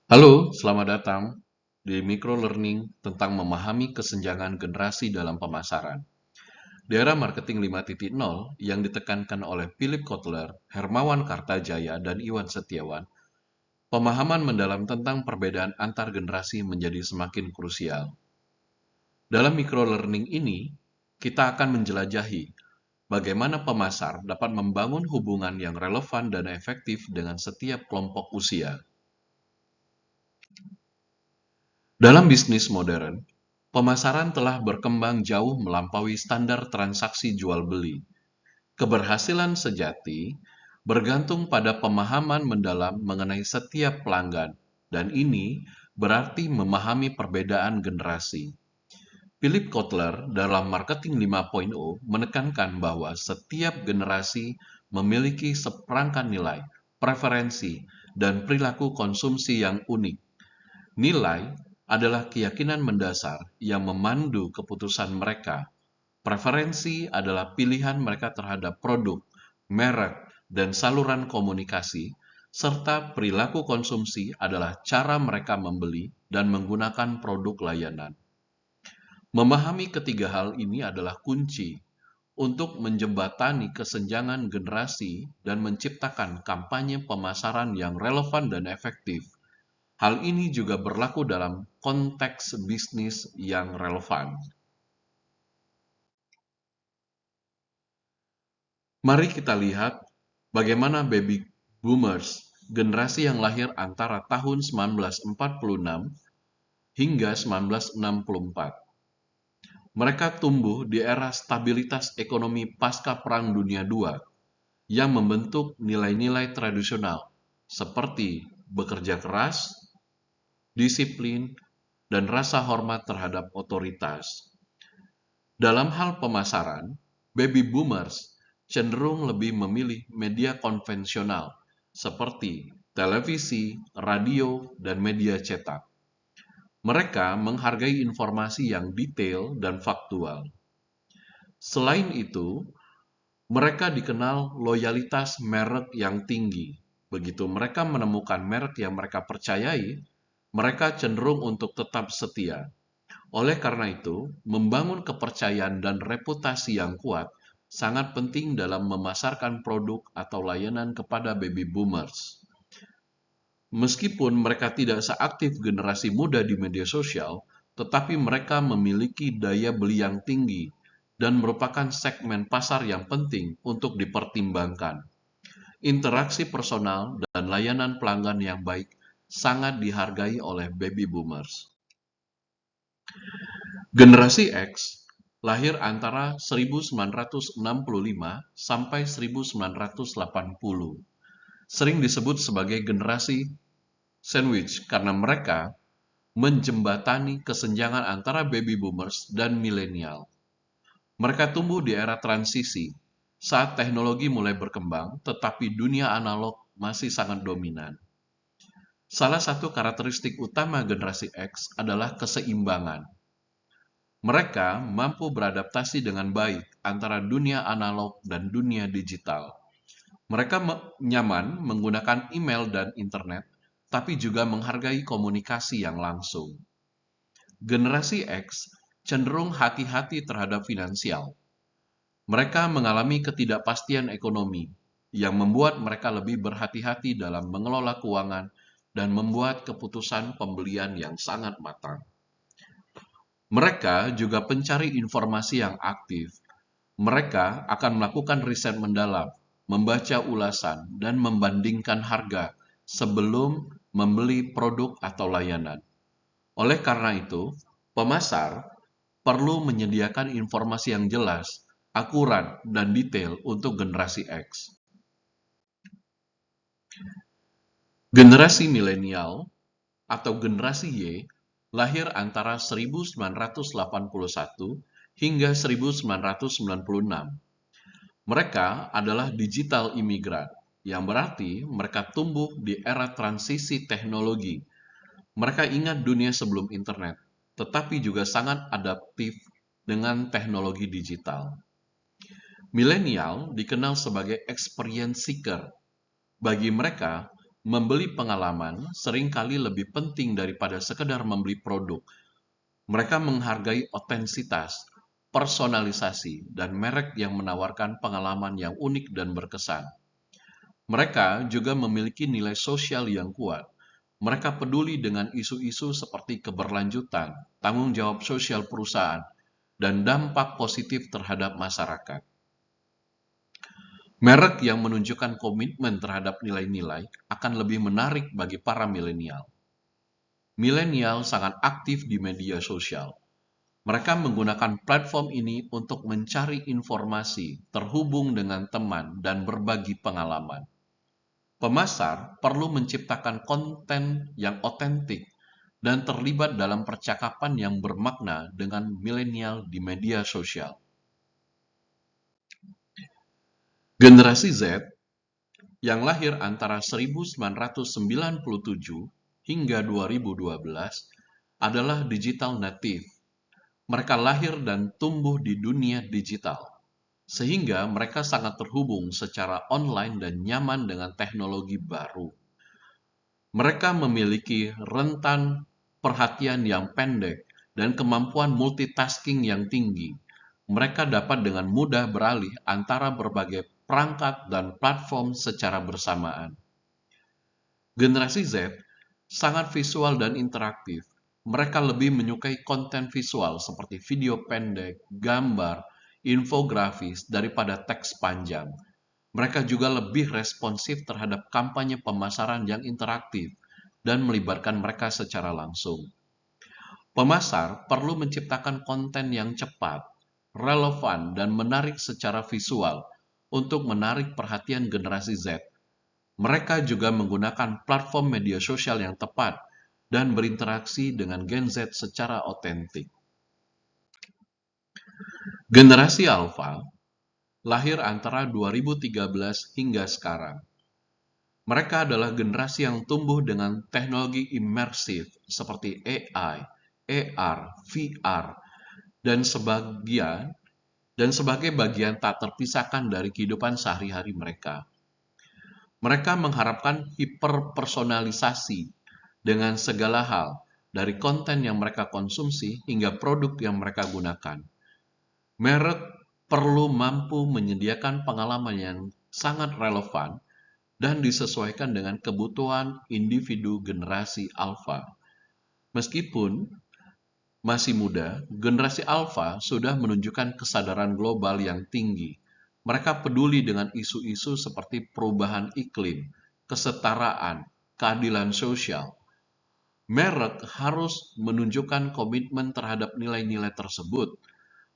Halo, selamat datang di micro learning tentang memahami kesenjangan generasi dalam pemasaran. Di era marketing 5.0 yang ditekankan oleh Philip Kotler, Hermawan Kartajaya, dan Iwan Setiawan, pemahaman mendalam tentang perbedaan antar generasi menjadi semakin krusial. Dalam micro learning ini, kita akan menjelajahi bagaimana pemasar dapat membangun hubungan yang relevan dan efektif dengan setiap kelompok usia. Dalam bisnis modern, pemasaran telah berkembang jauh melampaui standar transaksi jual-beli. Keberhasilan sejati bergantung pada pemahaman mendalam mengenai setiap pelanggan, dan ini berarti memahami perbedaan generasi. Philip Kotler dalam Marketing 5.0 menekankan bahwa setiap generasi memiliki seperangkat nilai, preferensi, dan perilaku konsumsi yang unik. Nilai adalah keyakinan mendasar yang memandu keputusan mereka. Preferensi adalah pilihan mereka terhadap produk, merek, dan saluran komunikasi, serta perilaku konsumsi adalah cara mereka membeli dan menggunakan produk layanan. Memahami ketiga hal ini adalah kunci untuk menjembatani kesenjangan generasi dan menciptakan kampanye pemasaran yang relevan dan efektif. Hal ini juga berlaku dalam konteks bisnis yang relevan. Mari kita lihat bagaimana baby boomers, generasi yang lahir antara tahun 1946 hingga 1964. Mereka tumbuh di era stabilitas ekonomi pasca Perang Dunia II yang membentuk nilai-nilai tradisional seperti bekerja keras, disiplin, dan rasa hormat terhadap otoritas. Dalam hal pemasaran, baby boomers cenderung lebih memilih media konvensional seperti televisi, radio, dan media cetak. Mereka menghargai informasi yang detail dan faktual. Selain itu, mereka dikenal loyalitas merek yang tinggi. Begitu mereka menemukan merek yang mereka percayai, mereka cenderung untuk tetap setia. Oleh karena itu, membangun kepercayaan dan reputasi yang kuat sangat penting dalam memasarkan produk atau layanan kepada baby boomers. Meskipun mereka tidak seaktif generasi muda di media sosial, tetapi mereka memiliki daya beli yang tinggi dan merupakan segmen pasar yang penting untuk dipertimbangkan. Interaksi personal dan layanan pelanggan yang baik sangat dihargai oleh baby boomers. Generasi X lahir antara 1965 sampai 1980. Sering disebut sebagai generasi sandwich karena mereka menjembatani kesenjangan antara baby boomers dan milenial. Mereka tumbuh di era transisi saat teknologi mulai berkembang, tetapi dunia analog masih sangat dominan. Salah satu karakteristik utama generasi X adalah keseimbangan. Mereka mampu beradaptasi dengan baik antara dunia analog dan dunia digital. Mereka nyaman menggunakan email dan internet, tapi juga menghargai komunikasi yang langsung. Generasi X cenderung hati-hati terhadap finansial. Mereka mengalami ketidakpastian ekonomi yang membuat mereka lebih berhati-hati dalam mengelola keuangan dan membuat keputusan pembelian yang sangat matang. Mereka juga pencari informasi yang aktif. Mereka akan melakukan riset mendalam, membaca ulasan, dan membandingkan harga sebelum membeli produk atau layanan. Oleh karena itu, pemasar perlu menyediakan informasi yang jelas, akurat, dan detail untuk generasi X. Generasi milenial atau generasi Y lahir antara 1981 hingga 1996. Mereka adalah digital imigran, yang berarti mereka tumbuh di era transisi teknologi. Mereka ingat dunia sebelum internet, tetapi juga sangat adaptif dengan teknologi digital. Milenial dikenal sebagai experience seeker. Bagi mereka, membeli pengalaman seringkali lebih penting daripada sekedar membeli produk. Mereka menghargai otensitas, personalisasi, dan merek yang menawarkan pengalaman yang unik dan berkesan. Mereka juga memiliki nilai sosial yang kuat. Mereka peduli dengan isu-isu seperti keberlanjutan, tanggung jawab sosial perusahaan, dan dampak positif terhadap masyarakat. Merek yang menunjukkan komitmen terhadap nilai-nilai akan lebih menarik bagi para milenial. Milenial sangat aktif di media sosial. Mereka menggunakan platform ini untuk mencari informasi, terhubung dengan teman, dan berbagi pengalaman. Pemasar perlu menciptakan konten yang otentik dan terlibat dalam percakapan yang bermakna dengan milenial di media sosial. Generasi Z yang lahir antara 1997 hingga 2012 adalah digital native. Mereka lahir dan tumbuh di dunia digital, sehingga mereka sangat terhubung secara online dan nyaman dengan teknologi baru. Mereka memiliki rentan perhatian yang pendek dan kemampuan multitasking yang tinggi. Mereka dapat dengan mudah beralih antara berbagai perangkat dan platform secara bersamaan. Generasi Z sangat visual dan interaktif. Mereka lebih menyukai konten visual seperti video pendek, gambar, infografis daripada teks panjang. Mereka juga lebih responsif terhadap kampanye pemasaran yang interaktif dan melibatkan mereka secara langsung. Pemasar perlu menciptakan konten yang cepat, relevan, dan menarik secara visual untuk menarik perhatian generasi Z. Mereka juga menggunakan platform media sosial yang tepat dan berinteraksi dengan Gen Z secara otentik. Generasi Alpha lahir antara 2013 hingga sekarang. Mereka adalah generasi yang tumbuh dengan teknologi imersif seperti AI, AR, VR, dan sebagai bagian tak terpisahkan dari kehidupan sehari-hari mereka. Mereka mengharapkan hiperpersonalisasi dengan segala hal, dari konten yang mereka konsumsi hingga produk yang mereka gunakan. Merek perlu mampu menyediakan pengalaman yang sangat relevan dan disesuaikan dengan kebutuhan individu generasi Alpha. Meskipun masih muda, generasi Alpha sudah menunjukkan kesadaran global yang tinggi. Mereka peduli dengan isu-isu seperti perubahan iklim, kesetaraan, keadilan sosial. Merek harus menunjukkan komitmen terhadap nilai-nilai tersebut.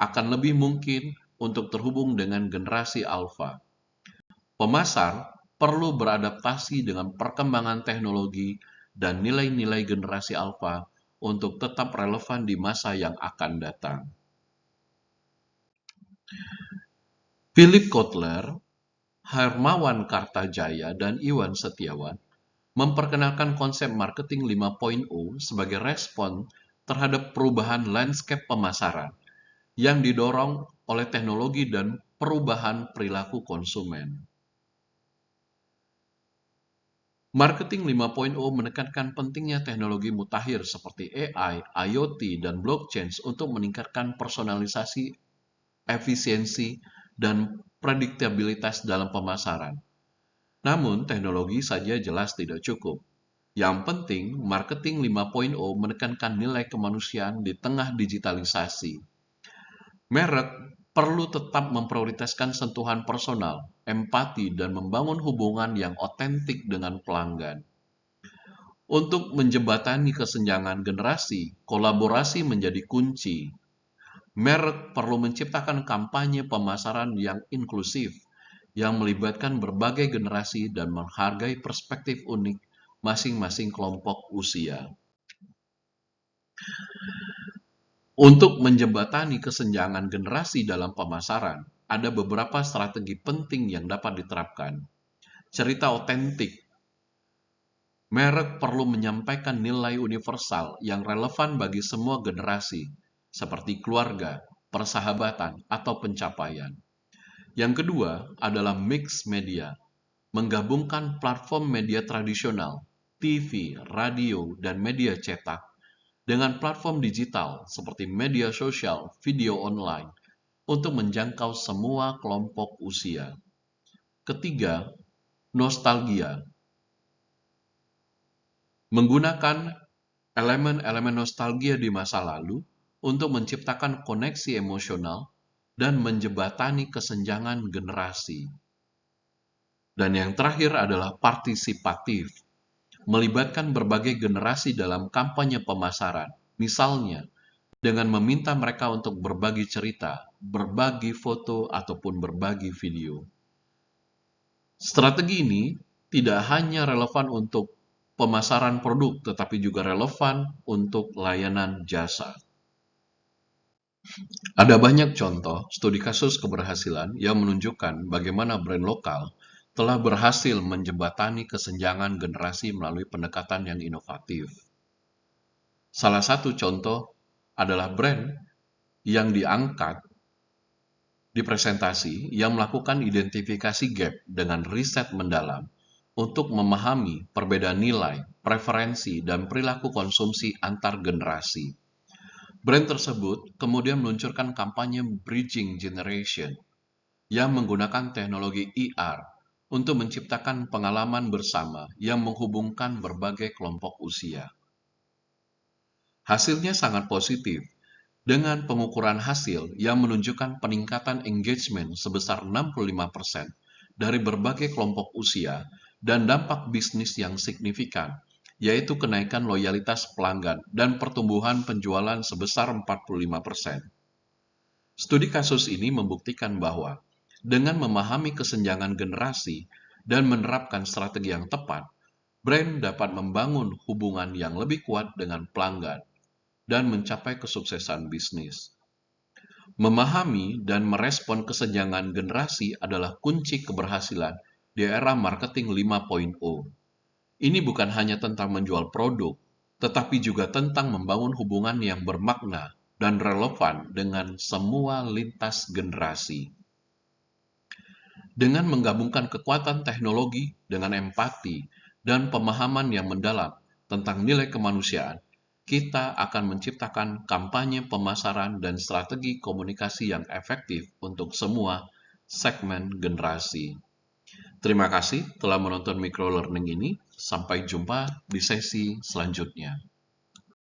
Akan lebih mungkin untuk terhubung dengan generasi Alpha. Pemasar perlu beradaptasi dengan perkembangan teknologi dan nilai-nilai generasi Alpha untuk tetap relevan di masa yang akan datang. Philip Kotler, Hermawan Kartajaya, dan Iwan Setiawan memperkenalkan konsep marketing 5.0 sebagai respon terhadap perubahan landscape pemasaran yang didorong oleh teknologi dan perubahan perilaku konsumen. Marketing 5.0 menekankan pentingnya teknologi mutakhir seperti AI, IoT, dan blockchain untuk meningkatkan personalisasi, efisiensi, dan prediktabilitas dalam pemasaran. Namun, teknologi saja jelas tidak cukup. Yang penting, marketing 5.0 menekankan nilai kemanusiaan di tengah digitalisasi. Merek perlu tetap memprioritaskan sentuhan personal, empati, dan membangun hubungan yang otentik dengan pelanggan. Untuk menjembatani kesenjangan generasi, kolaborasi menjadi kunci. Merek perlu menciptakan kampanye pemasaran yang inklusif, yang melibatkan berbagai generasi dan menghargai perspektif unik masing-masing kelompok usia. Untuk menjembatani kesenjangan generasi dalam pemasaran, ada beberapa strategi penting yang dapat diterapkan. Cerita otentik. Merek perlu menyampaikan nilai universal yang relevan bagi semua generasi, seperti keluarga, persahabatan, atau pencapaian. Yang kedua adalah mix media. menggabungkan platform media tradisional, TV, radio, dan media cetak dengan platform digital seperti media sosial, video online untuk menjangkau semua kelompok usia. Ketiga, nostalgia. Menggunakan elemen-elemen nostalgia di masa lalu untuk menciptakan koneksi emosional dan menjembatani kesenjangan generasi. Dan yang terakhir adalah partisipatif, melibatkan berbagai generasi dalam kampanye pemasaran, misalnya dengan meminta mereka untuk berbagi cerita, berbagi foto, ataupun berbagi video. Strategi ini tidak hanya relevan untuk pemasaran produk, tetapi juga relevan untuk layanan jasa. Ada banyak contoh studi kasus keberhasilan yang menunjukkan bagaimana brand lokal telah berhasil menjembatani kesenjangan generasi melalui pendekatan yang inovatif. Salah satu contoh adalah brand yang diangkat di presentasi yang melakukan identifikasi gap dengan riset mendalam untuk memahami perbedaan nilai, preferensi, dan perilaku konsumsi antar generasi. Brand tersebut kemudian meluncurkan kampanye Bridging Generation yang menggunakan teknologi IR untuk menciptakan pengalaman bersama yang menghubungkan berbagai kelompok usia. Hasilnya sangat positif, dengan pengukuran hasil yang menunjukkan peningkatan engagement sebesar 65% dari berbagai kelompok usia dan dampak bisnis yang signifikan, yaitu kenaikan loyalitas pelanggan dan pertumbuhan penjualan sebesar 45%. Studi kasus ini membuktikan bahwa dengan memahami kesenjangan generasi dan menerapkan strategi yang tepat, brand dapat membangun hubungan yang lebih kuat dengan pelanggan dan mencapai kesuksesan bisnis. Memahami dan merespon kesenjangan generasi adalah kunci keberhasilan di era marketing 5.0. Ini bukan hanya tentang menjual produk, tetapi juga tentang membangun hubungan yang bermakna dan relevan dengan semua lintas generasi. Dengan menggabungkan kekuatan teknologi dengan empati dan pemahaman yang mendalam tentang nilai kemanusiaan, kita akan menciptakan kampanye pemasaran dan strategi komunikasi yang efektif untuk semua segmen generasi. Terima kasih telah menonton microlearning ini. Sampai jumpa di sesi selanjutnya.